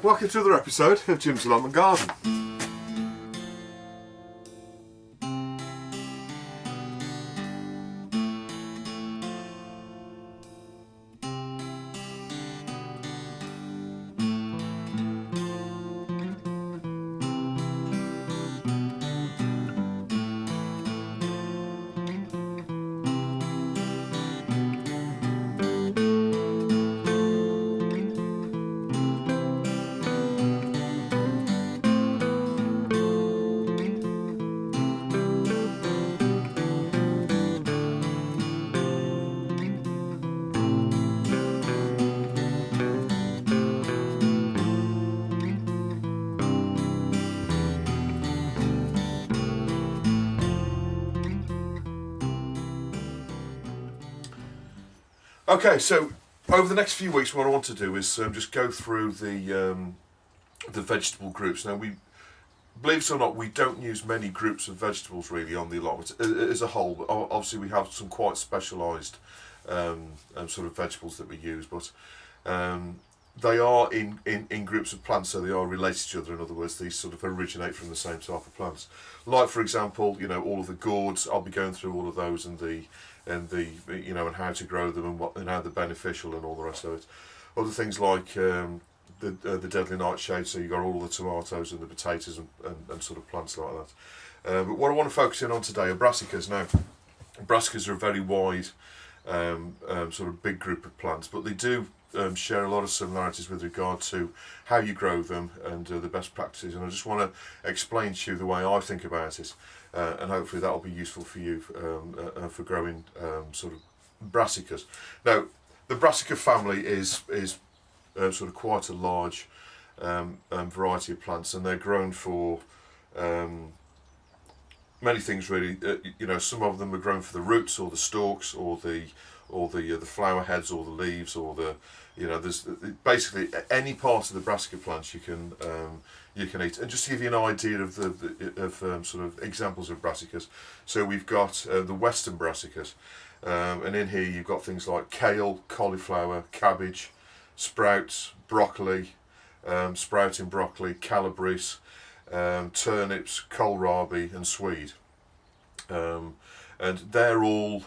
welcome to another episode of Jim's Allotment Garden. Okay, so over the next few weeks, what I want to do is just go through the vegetable groups. Now, believe it or not, we don't use many groups of vegetables really on the allotment as a whole. But obviously, we have some quite specialised sort of vegetables that we use, but they are in groups of plants, so they are related to each other. In other words, these sort of originate from the same type of plants. Like, for example, you know, all of the gourds. I'll be going through all of those and you know, and how to grow them and how they're beneficial and all the rest of it. Other things like the deadly nightshade. So you've got all the tomatoes and the potatoes and sort of plants like that. But what I want to focus in on today are brassicas. Now, brassicas are a very wide sort of big group of plants, but they do share a lot of similarities with regard to how you grow them and the best practices. And I just want to explain to you the way I think about it, and hopefully that will be useful for you for growing sort of brassicas. Now, the brassica family is sort of quite a large variety of plants, and they're grown for many things really. You know, some of them are grown for the roots or the stalks or the flower heads or the leaves or the, you know, there's basically any part of the brassica plants you can eat. And just to give you an idea of sort of examples of brassicas, so we've got the western brassicas, and in here you've got things like kale, cauliflower, cabbage, sprouts, broccoli, sprouting broccoli, calabrese, turnips, kohlrabi and swede, and they're all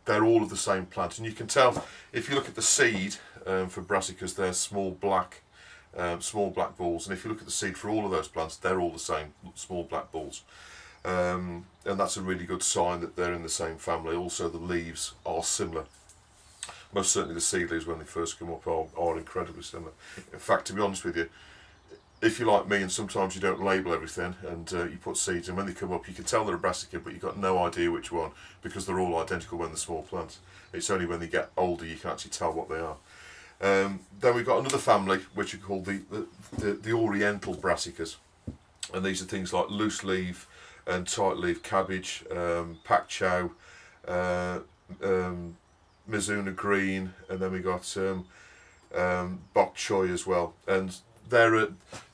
they're all of the same plant. And you can tell if you look at the seed for brassicas, they're small black balls, and if you look at the seed for all of those plants, they're all the same small black balls, and that's a really good sign that they're in the same family. Also, the leaves are similar. Most certainly the seed leaves when they first come up are incredibly similar. In fact, to be honest with you, if you're like me and sometimes you don't label everything and you put seeds, and when they come up you can tell they're a brassica, but you've got no idea which one because they're all identical when they're small plants. It's only when they get older you can actually tell what they are. Then we've got another family which are called the Oriental brassicas, and these are things like loose leaf and tight leaf cabbage, pak chow, Mizuna green, and then we got bok choy as well. And they're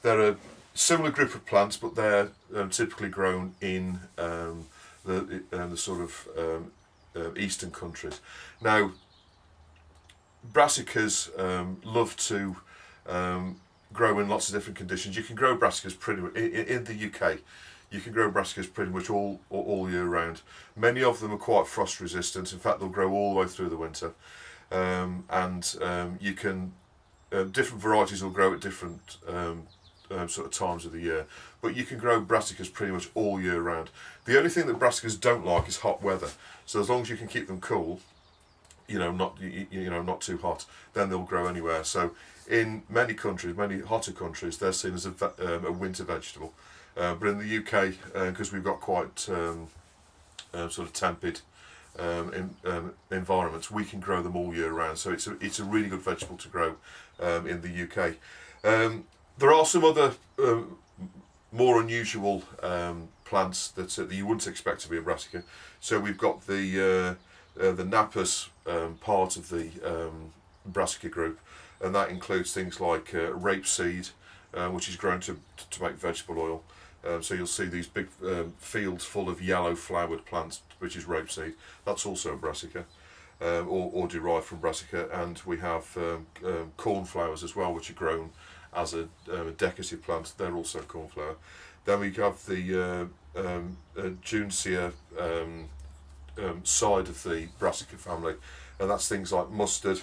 a similar group of plants, but they're typically grown in the sort of eastern countries. Now, brassicas love to grow in lots of different conditions. You can grow brassicas pretty much in the UK. You can grow brassicas pretty much all year round. Many of them are quite frost resistant. In fact, they'll grow all the way through the winter, you can. Different varieties will grow at different sort of times of the year, but you can grow brassicas pretty much all year round. The only thing that brassicas don't like is hot weather. So as long as you can keep them cool, not too hot, then they'll grow anywhere. So in many countries, many hotter countries, they're seen as a winter vegetable. But in the UK, because we've got quite sort of temperate environments, we can grow them all year round. So it's a really good vegetable to grow in the UK. There are some other more unusual plants that you wouldn't expect to be a brassica. So we've got the nappus part of the brassica group, and that includes things like rapeseed, which is grown to make vegetable oil. So you'll see these big fields full of yellow flowered plants, which is rapeseed. That's also a brassica. or derived from Brassica, and we have cornflowers as well, which are grown as a decorative plant. They're also cornflower. Then we have the Junea side of the Brassica family, and that's things like mustard.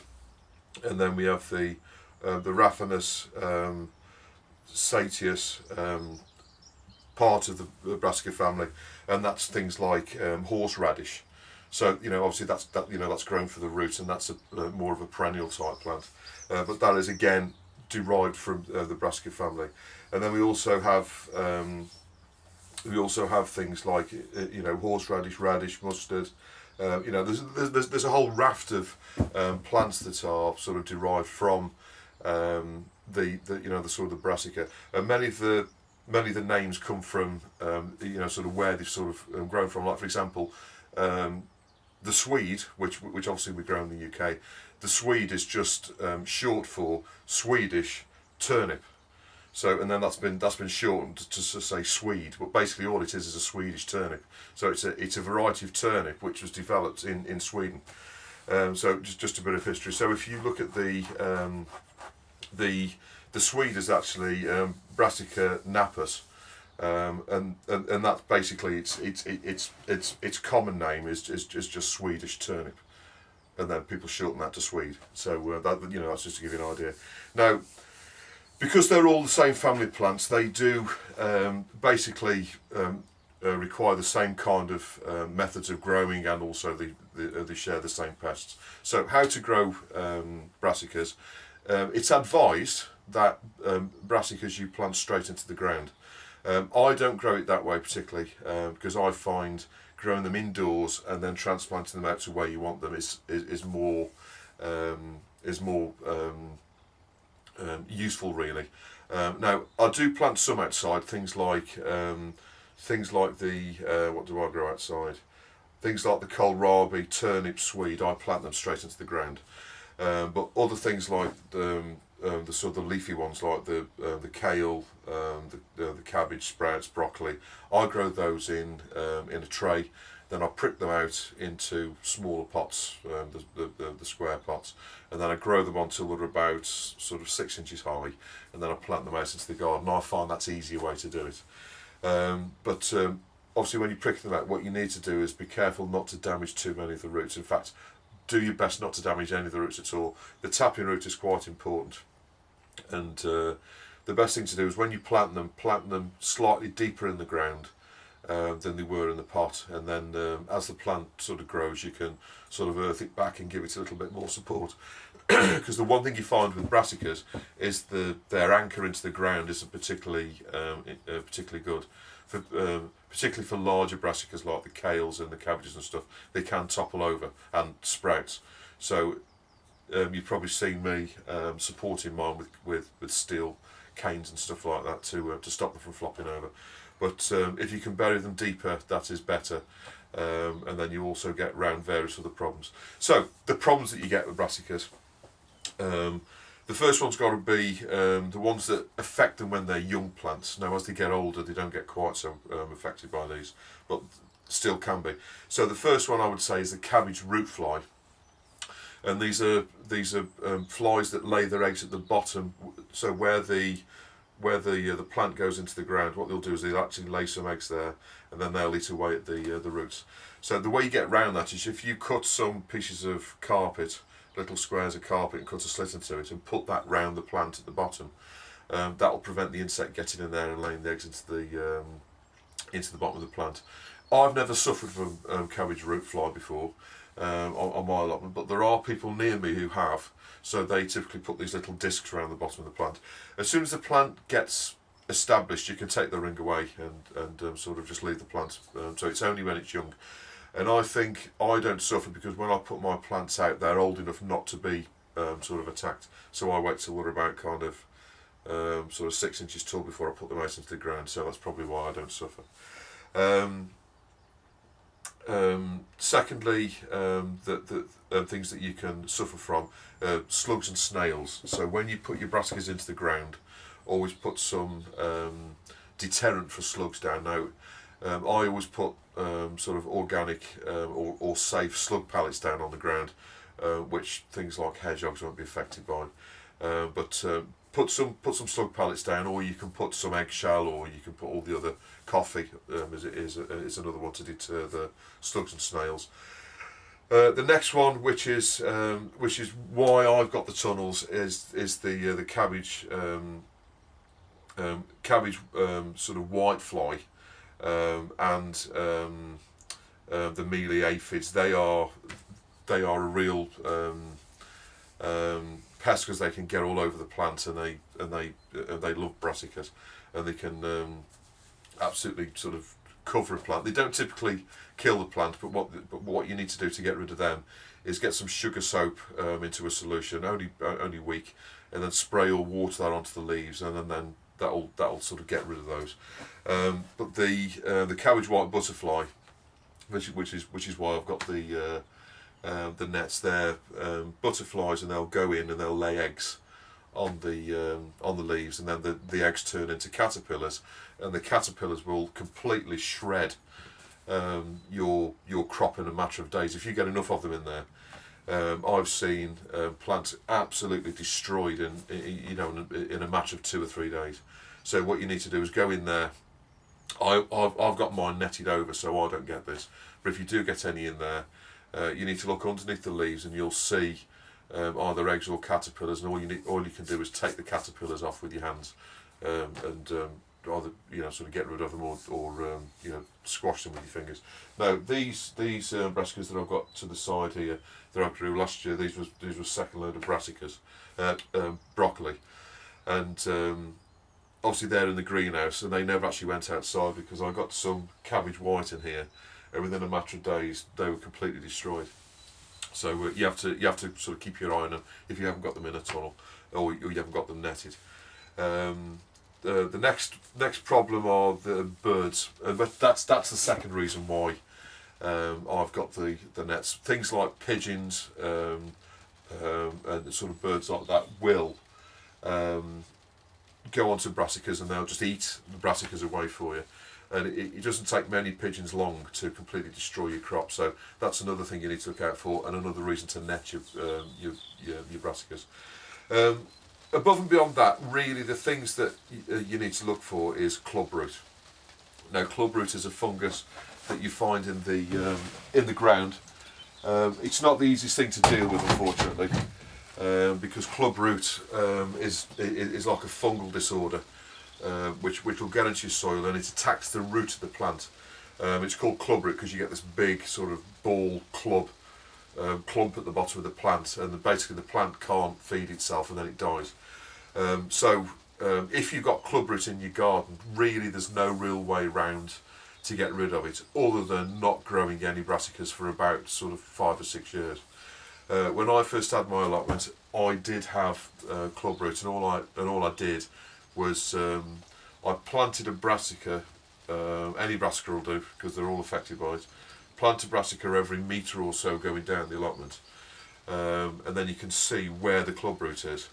And then we have the Raphanus satius, part of the Brassica family, and that's things like horseradish. So obviously that's grown for the root, and that's more of a perennial type plant. But that is again derived from the Brassica family. And then we also have things like horseradish, radish, mustard. There's a whole raft of plants that are sort of derived from the sort of the Brassica, and many of the names come from sort of where they've sort of grown from. Like for example, the Swede, which obviously we grow in the UK. The Swede is just short for Swedish turnip. So, and then that's been shortened to say Swede, but basically all it is a Swedish turnip. So it's a variety of turnip which was developed in Sweden. So just a bit of history. So if you look at the Swede is actually Brassica napus, and that's basically its common name is just Swedish turnip, and then people shorten that to Swede. So that's just to give you an idea. Now, because they're all the same family plants, they do basically require the same kind of methods of growing, and also they share the same pests. So how to grow brassicas? It's advised that brassicas you plant straight into the ground. I don't grow it that way particularly because I find growing them indoors and then transplanting them out to where you want them is more useful really. Now I do plant some outside, things like the what do I grow outside? Things like the kohlrabi, turnip, Swede. I plant them straight into the ground. But other things like the sort of leafy ones like the kale, the cabbage, sprouts, broccoli, I grow those in a tray. Then I prick them out into smaller pots, the square pots, and then I grow them until they're about sort of 6 inches high, and then I plant them out into the garden. I find that's an easier way to do it. But obviously when you prick them out, what you need to do is be careful not to damage too many of the roots. In fact, do your best not to damage any of the roots at all. The tapping root is quite important, and the best thing to do is when you plant them slightly deeper in the ground than they were in the pot, and then as the plant sort of grows, you can sort of earth it back and give it a little bit more support. Because the one thing you find with brassicas is their anchor into the ground isn't particularly good. Particularly for larger brassicas like the kales and the cabbages and stuff, they can topple over and sprout. So you've probably seen me supporting mine with steel canes and stuff like that to stop them from flopping over. But if you can bury them deeper, that is better, and then you also get round various other problems. So the problems that you get with brassicas, the first one's got to be the ones that affect them when they're young plants. Now, as they get older, they don't get quite so affected by these, but still can be. So the first one I would say is the cabbage root fly, and these are flies that lay their eggs at the bottom. So where the plant goes into the ground, what they'll do is they'll actually lay some eggs there, and then they'll eat away at the roots. So the way you get around that is if you cut some pieces of carpet, little squares of carpet, and cut a slit into it and put that round the plant at the bottom, that will prevent the insect getting in there and laying the eggs into the bottom of the plant. I've never suffered from cabbage root fly before on my allotment, but there are people near me who have. So they typically put these little discs around the bottom of the plant. As soon as the plant gets established, you can take the ring away and sort of just leave the plant. So it's only when it's young. And I think I don't suffer because when I put my plants out, they're old enough not to be sort of attacked. So I wait till they're about kind of sort of 6 inches tall before I put them out into the ground. So that's probably why I don't suffer. Secondly, the things that you can suffer from, slugs and snails. So when you put your brassicas into the ground, always put some deterrent for slugs down. Now, I always put sort of organic or safe slug pellets down on the ground, which things like hedgehogs won't be affected by. But put some slug pellets down, or you can put some eggshell, or you can put all the other coffee, as it is another one to deter the slugs and snails. The next one, which is why I've got the tunnels, is the cabbage sort of white fly, and the mealy aphids. They are a real pest, because they can get all over the plant, and they love brassicas, and they can absolutely sort of cover a plant. They don't typically kill the plant, but what you need to do to get rid of them is get some sugar soap into a solution, only weak, and then spray or water that onto the leaves, and then that'll sort of get rid of those. But the cabbage white butterfly, which is why I've got the nets there, butterflies, and they'll go in and they'll lay eggs on the leaves, and then the eggs turn into caterpillars, and the caterpillars will completely shred your crop in a matter of days if you get enough of them in there. I've seen plants absolutely destroyed in a matter of 2 or 3 days. So what you need to do is go in there. I've got mine netted over, so I don't get this. But if you do get any in there, you need to look underneath the leaves, and you'll see either eggs or caterpillars. And all you can do is take the caterpillars off with your hands, and either sort of get rid of them, or squash them with your fingers. Now these brassicas that I've got to the side here that I grew last year, these were second load of brassicas, broccoli, and obviously they're in the greenhouse, and they never actually went outside because I got some cabbage white in here, and within a matter of days they were completely destroyed. So you have to sort of keep your eye on them if you haven't got them in a tunnel, or you haven't got them netted. The next problem are the birds, but that's the second reason why I've got the nets. Things like pigeons and sort of birds like that will go onto brassicas, and they'll just eat the brassicas away for you. And it doesn't take many pigeons long to completely destroy your crop. So that's another thing you need to look out for, and another reason to net your brassicas. Above and beyond that, really the things that you need to look for is clubroot. Now, clubroot is a fungus that you find in the ground. It's not the easiest thing to deal with, unfortunately, because clubroot is like a fungal disorder, which will get into your soil, and it attacks the root of the plant. It's called clubroot because you get this big sort of ball clump at the bottom of the plant, and basically the plant can't feed itself, and then it dies. So if you've got clubroot in your garden, really there's no real way round to get rid of it, other than not growing any brassicas for about sort of 5 or 6 years. When I first had my allotment, I did have clubroot, and all I did was I planted a brassica. Any brassica will do because they're all affected by it. Plant a brassica every metre or so going down the allotment, and then you can see where the clubroot is.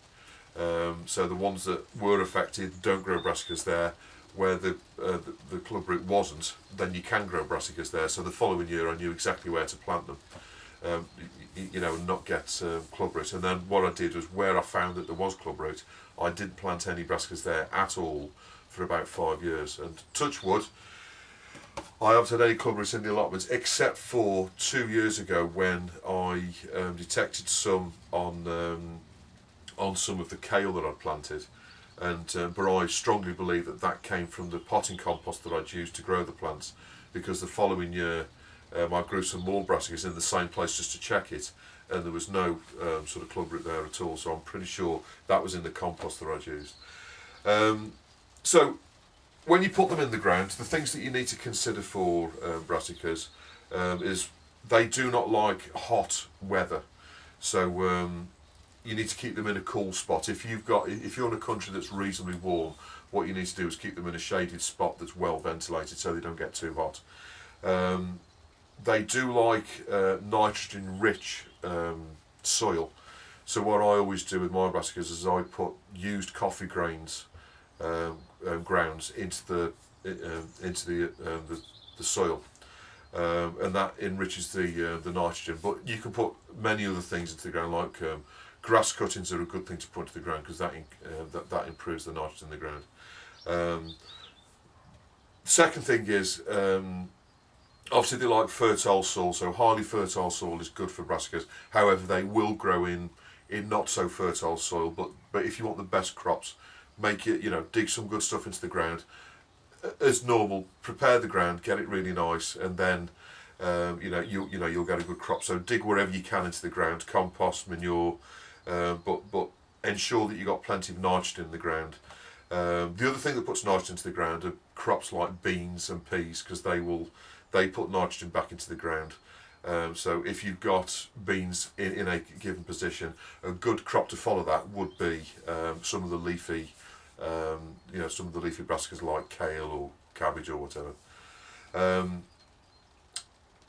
So the ones that were affected, don't grow brassicas there. Where the clubroot wasn't, then you can grow brassicas there. So the following year I knew exactly where to plant them, and not get clubroot. And then what I did was, where I found that there was clubroot, I didn't plant any brassicas there at all for about 5 years. And touch wood, I haven't had any clubroot in the allotments, except for 2 years ago when I detected some on some of the kale that I'd planted. But I strongly believe that came from the potting compost that I'd used to grow the plants, because the following year I grew some more brassicas in the same place just to check it, and there was no sort of clubroot there at all. So I'm pretty sure that was in the compost that I'd used. So when you put them in the ground, the things that you need to consider for brassicas is they do not like hot weather. So you need to keep them in a cool spot. If you're in a country that's reasonably warm, what you need to do is keep them in a shaded spot that's well ventilated, so they don't get too hot. They do like nitrogen-rich soil. So what I always do with my brassicas is I put used coffee grounds into into the soil, and that enriches the nitrogen. But you can put many other things into the ground, like grass cuttings are a good thing to put into the ground because that improves the nitrogen in the ground. Second thing is, obviously they like fertile soil, so highly fertile soil is good for brassicas. However, they will grow in not so fertile soil, but if you want the best crops, make it, dig some good stuff into the ground. As normal, prepare the ground, get it really nice, and then you'll get a good crop. So dig wherever you can into the ground, compost, manure, but ensure that you've got plenty of nitrogen in the ground. The other thing that puts nitrogen into the ground are crops like beans and peas, because they put nitrogen back into the ground. So if you've got beans in a given position, a good crop to follow that would be some of the leafy brassicas like Kale or Cabbage or whatever.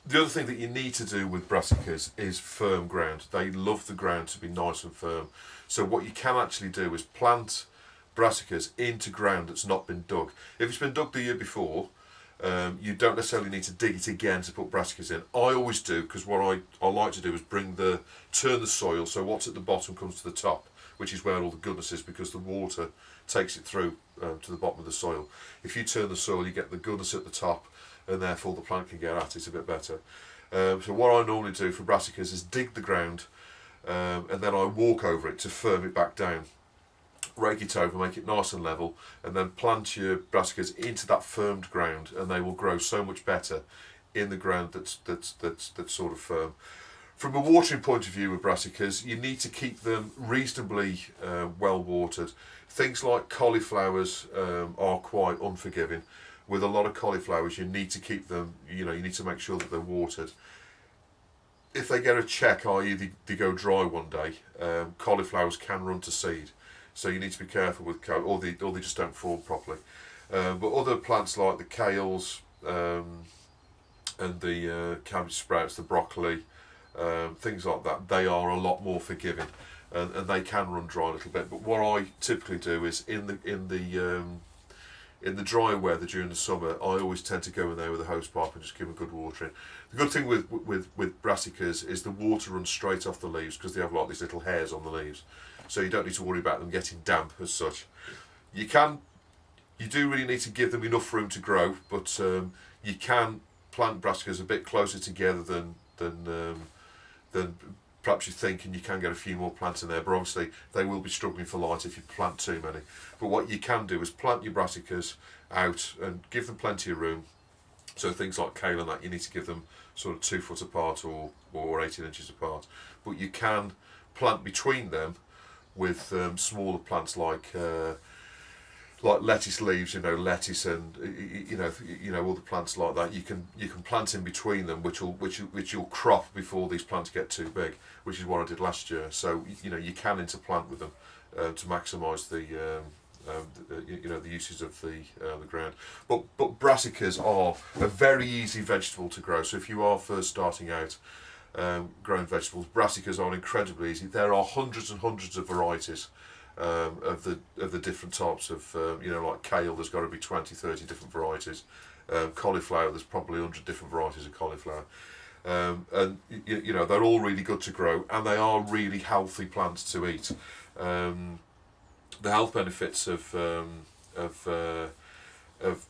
The other thing that you need to do with brassicas is firm ground. They love the ground to be nice and firm. So what you can actually do is plant brassicas into ground that's not been dug. If it's been dug the year before, you don't necessarily need to dig it again to put brassicas in. I always do, because what I like to do is turn the soil so what's at the bottom comes to the top, which is where all the goodness is, because the water takes it through to the bottom of the soil. If you turn the soil, you get the goodness at the top, and therefore the plant can get at it a bit better. So what I normally do for brassicas is dig the ground, and then I walk over it to firm it back down. Rake it over, make it nice and level, and then plant your brassicas into that firmed ground, and they will grow so much better in the ground that's sort of firm. From a watering point of view with brassicas, you need to keep them reasonably well watered. Things like cauliflowers are quite unforgiving. With a lot of cauliflowers, you need to keep them, you need to make sure that they're watered. If they get a check, i.e. they go dry one day, cauliflowers can run to seed. So you need to be careful with or they just don't form properly. But other plants like the kales and the cabbage sprouts, the broccoli, things like that, they are a lot more forgiving, and they can run dry a little bit. But what I typically do is in the dry weather during the summer, I always tend to go in there with a hose pipe and just give them a good watering. The good thing with brassicas is the water runs straight off the leaves, because they have like these little hairs on the leaves. So you don't need to worry about them getting damp as such. You do really need to give them enough room to grow, but you can plant brassicas a bit closer together than perhaps you think, and you can get a few more plants in there. But obviously they will be struggling for light if you plant too many. But what you can do is plant your brassicas out and give them plenty of room. So things like kale and that, you need to give them sort of 2 foot apart or 18 inches apart. But you can plant between them with smaller plants like lettuce leaves, lettuce and other plants like that. You can plant in between them, which you'll crop before these plants get too big, which is what I did last year. So you can interplant with them to maximise the uses of the ground. But brassicas are a very easy vegetable to grow. So if you are first starting out growing vegetables, brassicas are incredibly easy. There are hundreds and hundreds of varieties of the different types of like kale. There's got to be 20-30 different varieties. Cauliflower, there's probably 100 different varieties of cauliflower, and they're all really good to grow, and they are really healthy plants to eat. The health benefits of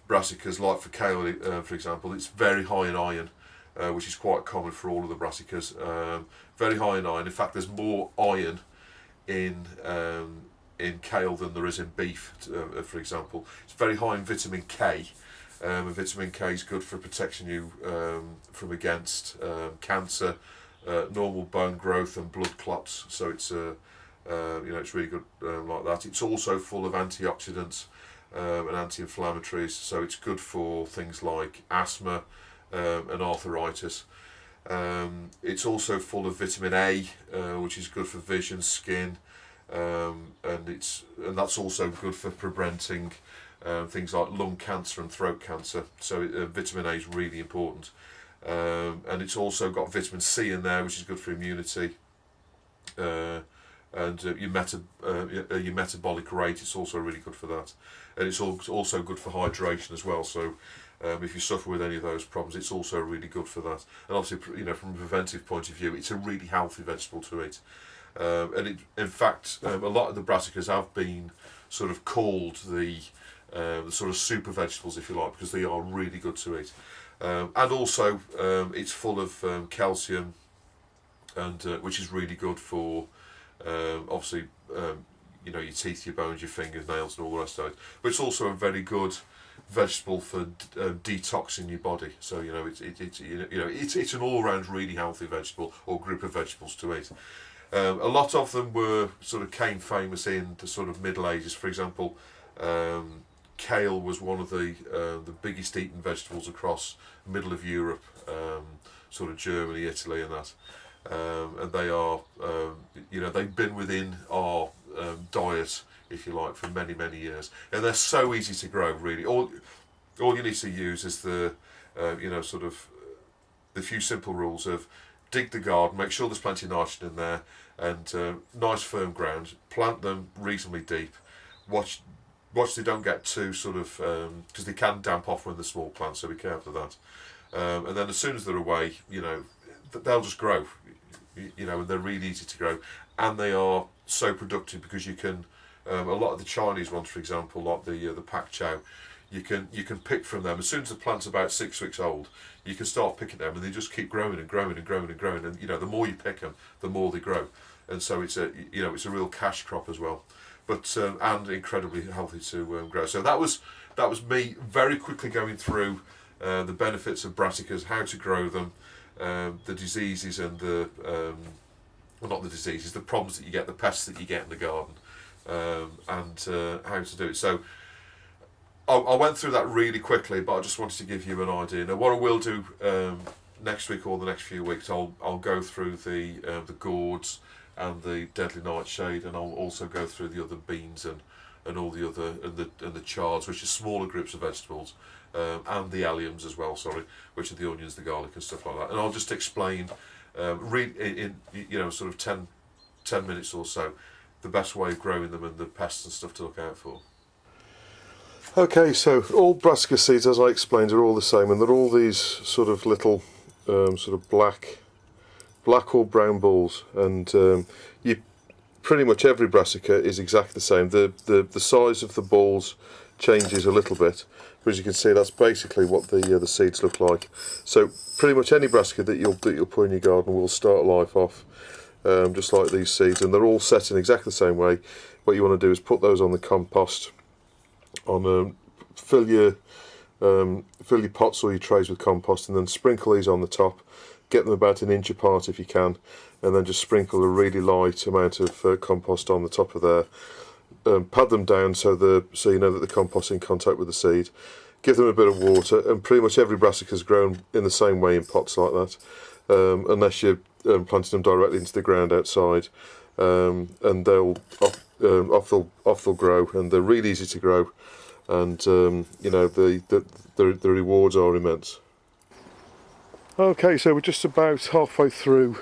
brassicas, like for kale, for example, it's very high in iron. Which is quite common for all of the brassicas. Very high in iron. In fact, there's more iron in kale than there is in beef, for example. It's very high in vitamin K. And vitamin K is good for protecting you from against cancer, normal bone growth, and blood clots. So it's it's really good like that. It's also full of antioxidants and anti-inflammatories. So it's good for things like asthma. And arthritis. It's also full of vitamin A, which is good for vision, skin, and that's also good for preventing things like lung cancer and throat cancer. So vitamin A is really important, and it's also got vitamin C in there, which is good for immunity, and your metabolic rate. It's also really good for that, and it's also good for hydration as well. So if you suffer with any of those problems, it's also really good for that. And obviously, you know, from a preventive point of view, it's a really healthy vegetable to eat. And in fact, a lot of the brassicas have been sort of called the sort of super vegetables, if you like, because they are really good to eat. And also, it's full of calcium, and which is really good for obviously you know, your teeth, your bones, your fingers, nails, and all the rest of it. But it's also a very good vegetable for detoxing your body. So you know, it's an all-round really healthy vegetable or group of vegetables to eat. A lot of them were sort of came famous in the sort of Middle Ages. For example, kale was one of the biggest eaten vegetables across the middle of Europe, sort of Germany, Italy, and that. And they are, you know, they've been within our diet, if you like, for many, many years. And they're so easy to grow, really. All you need to use is the, you know, sort of the few simple rules of dig the garden, make sure there's plenty of nitrogen in there, and nice firm ground. Plant them reasonably deep. Watch they don't get too sort of, because they can damp off when they're small plants, so be careful of that. And then as soon as they're away, you know, they'll just grow. You know, and they're really easy to grow, and they are so productive because you can. A lot of the Chinese ones, for example, like the pak chow, you can pick from them as soon as the plant's about 6 weeks old. You can start picking them, and they just keep growing and growing and growing and growing. And you know, the more you pick them, the more they grow. And so it's a it's a real cash crop as well, but and incredibly healthy to grow. So that was me very quickly going through the benefits of brassicas, how to grow them, the diseases and the well, not the diseases, the problems that you get, the pests that you get in the garden, and how to do it. So I went through that really quickly, but I just wanted to give you an idea. Now, what I will do next week or the next few weeks, I'll go through the gourds and the deadly nightshade, and I'll also go through the other beans and all the other and the chards, which are smaller groups of vegetables, and the alliums as well. Sorry, which are the onions, the garlic, and stuff like that. And I'll just explain, in you know, sort of 10 minutes or so, the best way of growing them and the pests and stuff to look out for. Okay, so all brassica seeds, as I explained, are all the same, and they're all these sort of little sort of black or brown balls, and you pretty much every brassica is exactly the same. The size of the balls changes a little bit, but as you can see, that's basically what the seeds look like. So pretty much any brassica that you'll put in your garden will start life off just like these seeds, and they're all set in exactly the same way. What you want to do is put those on the compost. Fill your pots or your trays with compost, and then sprinkle these on the top. Get them about an inch apart if you can, and then just sprinkle a really light amount of compost on the top of there. Pad them down so you know that the compost is in contact with the seed. Give them a bit of water, and pretty much every brassica is grown in the same way in pots like that, unless you're planting them directly into the ground outside, and they'll grow, and they're really easy to grow, and you know, the rewards are immense. Okay, so we're just about halfway through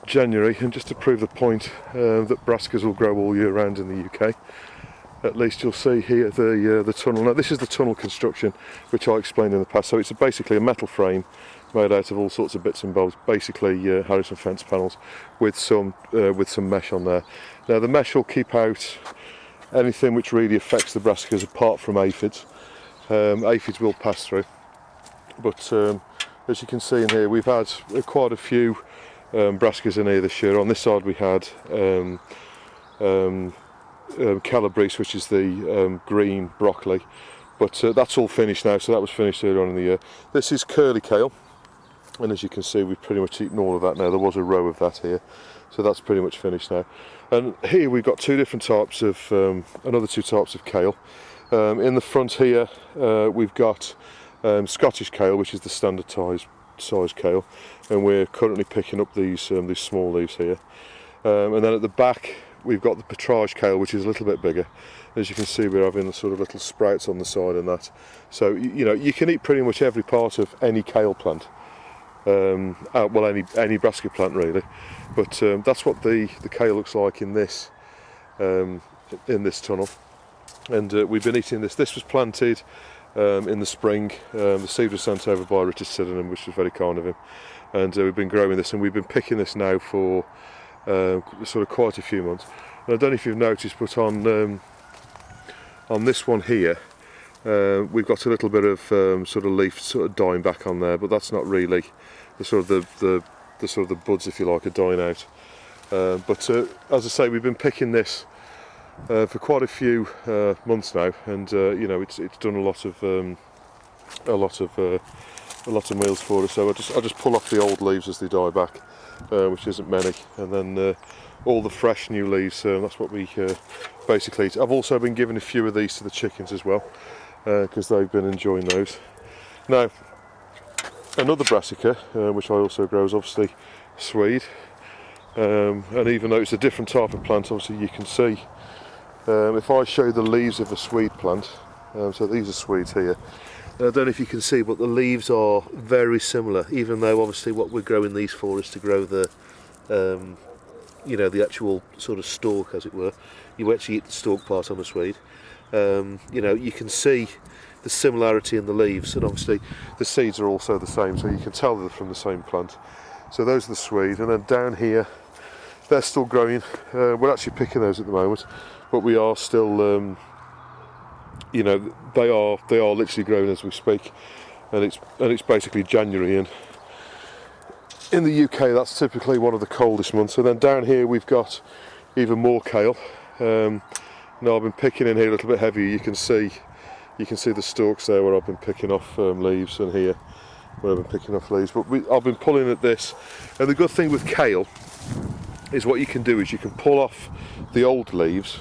January, and just to prove the point that brassicas will grow all year round in the UK, at least you'll see here the tunnel. Now this is the tunnel construction which I explained in the past. So it's basically a metal frame made out of all sorts of bits and bobs, basically Harrison fence panels with some mesh on there. Now the mesh will keep out anything which really affects the brassicas apart from aphids. Aphids will pass through, but as you can see in here, we've had quite a few brassicas in here this year. On this side we had Cabbages, which is the green broccoli, but that's all finished now, so that was finished earlier on in the year. This is curly kale, and as you can see, we've pretty much eaten all of that now. There was a row of that here, so that's pretty much finished now. And here we've got two different types of another two types of kale. In the front here we've got Scottish kale, which is the standard size kale, and we're currently picking up these small leaves here. And then at the back we've got the Propagating kale, which is a little bit bigger. As you can see, we're having the sort of little sprouts on the side and that. So you know, you can eat pretty much every part of any kale plant. well, any brassica plant really. But that's what the kale looks like in this tunnel. And we've been eating this. This was planted in the spring. The seed was sent over by Richard Sydenham, which was very kind of him. And we've been growing this, and we've been picking this now for sort of quite a few months. And I don't know if you've noticed, but on this one here, we've got a little bit of sort of leaf sort of dying back on there, but that's not really the sort of the buds, if you like, are dying out. But as I say, we've been picking this for quite a few months now, and you know, it's done a lot of meals for us. So I just pull off the old leaves as they die back, which isn't many, and then all the fresh new leaves. That's what we basically eat. I've also been giving a few of these to the chickens as well, because they've been enjoying those. Now, another brassica, which I also grow, is obviously Swede. And even though it's a different type of plant, obviously you can see, if I show the leaves of a Swede plant, so these are Swedes here, I don't know if you can see, but the leaves are very similar, even though obviously what we're growing these for is to grow the, you know, the actual sort of stalk, as it were. You actually eat the stalk part on the Swede. You know, you can see the similarity in the leaves, and obviously the seeds are also the same, so you can tell they're from the same plant. So those are the Swede, and then down here, they're still growing. We're actually picking those at the moment, but we are still, you know, they are literally growing as we speak, and it's basically January, and in the UK that's typically one of the coldest months. And then down here we've got even more kale. Now I've been picking in here a little bit heavier. You can see the stalks there where I've been picking off leaves, and here where I've been picking off leaves. But I've been pulling at this, and the good thing with kale is what you can do is you can pull off the old leaves,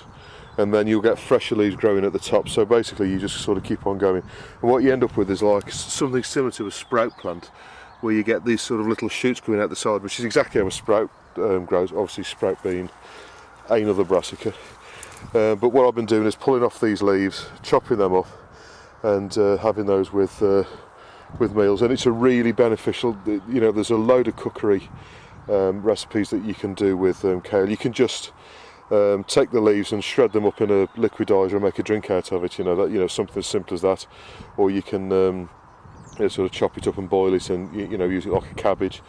and then you'll get fresher leaves growing at the top. So basically you just sort of keep on going, and what you end up with is like something similar to a sprout plant, where you get these sort of little shoots coming out the side, which is exactly how a sprout grows, obviously sprout being another brassica. But what I've been doing is pulling off these leaves, chopping them up, and having those with meals, and it's a really beneficial, you know, there's a load of cookery recipes that you can do with kale. You can just take the leaves and shred them up in a liquidizer and make a drink out of it, you know, something as simple as that. Or you can sort of chop it up and boil it, and you know, use it like a cabbage.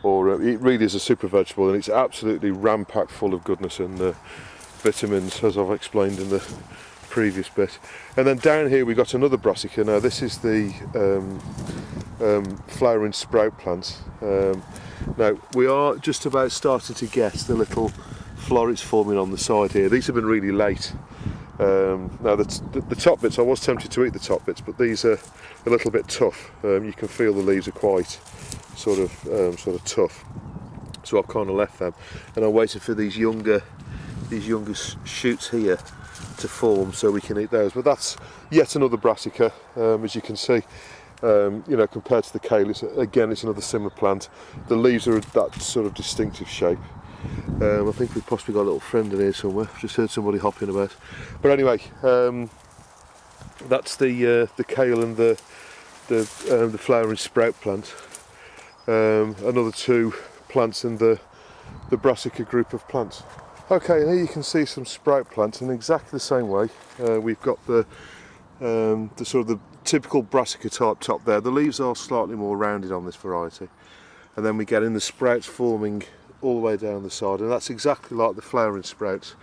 Or it really is a super vegetable, and it's absolutely ram-packed full of goodness and vitamins, as I've explained in the previous bit. And then down here we got another brassica. Now this is the flowering sprout plants. Now we are just about starting to get the little florets forming on the side here. These have been really late. Now the top bits, I was tempted to eat the top bits, but these are a little bit tough. You can feel the leaves are quite sort of tough, so I've kind of left them, and I'm waiting for these younger shoots here to form so we can eat those. But that's yet another brassica, as you can see. You know, compared to the kale, it's another similar plant. The leaves are that sort of distinctive shape. I think we've possibly got a little friend in here somewhere. I've just heard somebody hopping about. But anyway, that's the kale and the flowering sprout plant. Another two plants in the brassica group of plants. Okay, and here you can see some sprout plants in exactly the same way. We've got the sort of the typical brassica type top there. The leaves are slightly more rounded on this variety, and then we get in the sprouts forming all the way down the side, and that's exactly like the flowering sprouts,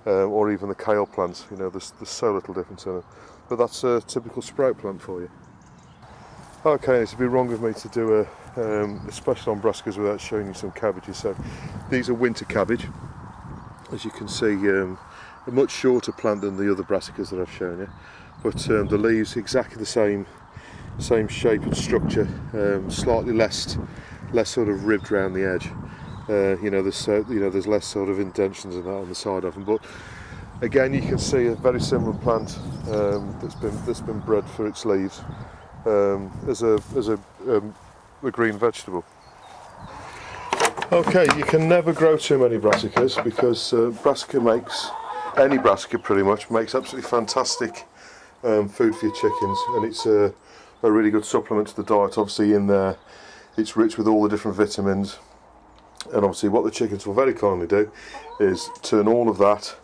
or even the kale plants. You know, there's so little difference in it, but that's a typical sprout plant for you. Okay, it'd be wrong of me to do a special on brassicas without showing you some cabbages. So these are winter cabbage. As you can see, a much shorter plant than the other brassicas that I've shown you, but the leaves exactly the same shape and structure, slightly less sort of ribbed around the edge. You know, there's less sort of indentions and that on the side of them. But again, you can see a very similar plant that's been bred for its leaves as a green vegetable. Okay, you can never grow too many brassicas, because any brassica pretty much makes absolutely fantastic food for your chickens, and it's a really good supplement to the diet. Obviously in their It's rich with all the different vitamins, and obviously what the chickens will very kindly do is turn all of that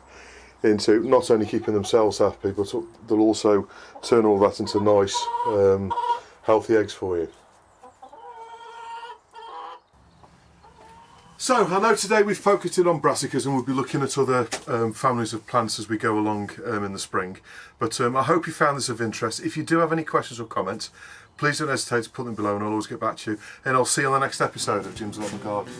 into not only keeping themselves happy, but they'll also turn all that into nice healthy eggs for you. So I know today we've focused in on brassicas, and we'll be looking at other families of plants as we go along in the spring, but I hope you found this of interest. If you do have any questions or comments, please don't hesitate to put them below and I'll always get back to you, and I'll see you on the next episode of Jim's Allotment Garden.